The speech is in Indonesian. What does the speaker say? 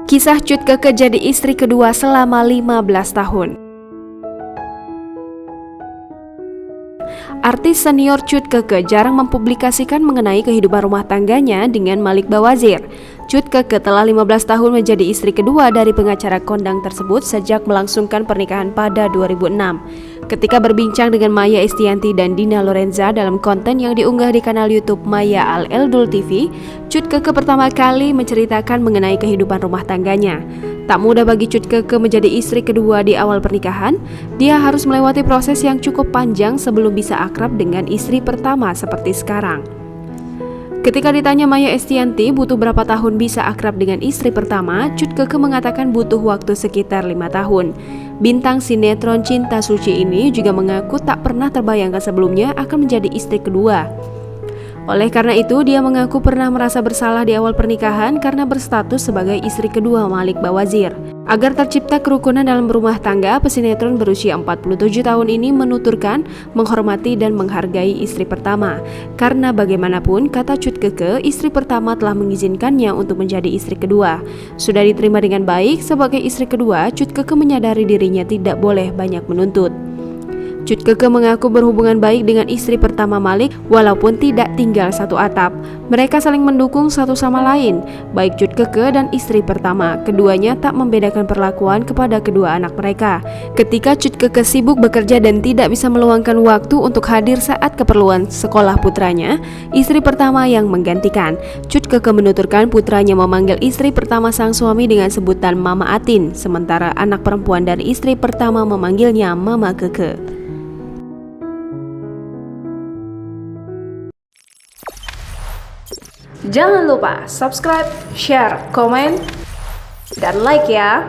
Kisah Cut Keke jadi istri kedua selama 15 tahun. Artis senior Cut Keke jarang mempublikasikan mengenai kehidupan rumah tangganya dengan Malik Bawazir. Cut Keke telah 15 tahun menjadi istri kedua dari pengacara kondang tersebut sejak melangsungkan pernikahan pada 2006. Ketika berbincang dengan Maya Estianty dan Dina Lorenza dalam konten yang diunggah di kanal YouTube Maya Al Eldul TV, Cut Keke pertama kali menceritakan mengenai kehidupan rumah tangganya. Tak mudah bagi Cut Keke menjadi istri kedua di awal pernikahan. Dia harus melewati proses yang cukup panjang sebelum bisa akrab dengan istri pertama seperti sekarang. Ketika ditanya Maya Estianty butuh berapa tahun bisa akrab dengan istri pertama, Cut Keke mengatakan butuh waktu sekitar 5 tahun. Bintang sinetron Cinta Suci ini juga mengaku tak pernah terbayangkan sebelumnya akan menjadi istri kedua. Oleh karena itu, dia mengaku pernah merasa bersalah di awal pernikahan karena berstatus sebagai istri kedua Malik Bawazir. Agar tercipta kerukunan dalam rumah tangga, pesinetron berusia 47 tahun ini menuturkan menghormati dan menghargai istri pertama. Karena bagaimanapun, kata Cut Keke, istri pertama telah mengizinkannya untuk menjadi istri kedua. Sudah diterima dengan baik sebagai istri kedua, Cut Keke menyadari dirinya tidak boleh banyak menuntut. Cut Keke mengaku berhubungan baik dengan istri pertama Malik walaupun tidak tinggal satu atap. Mereka saling mendukung satu sama lain, baik Cut Keke dan istri pertama. Keduanya tak membedakan perlakuan kepada kedua anak mereka. Ketika Cut Keke sibuk bekerja dan tidak bisa meluangkan waktu untuk hadir saat keperluan sekolah putranya, istri pertama yang menggantikan. Cut Keke menuturkan putranya memanggil istri pertama sang suami dengan sebutan Mama Atin, sementara anak perempuan dari istri pertama memanggilnya Mama Keke. Jangan lupa subscribe, share, komen, dan like ya.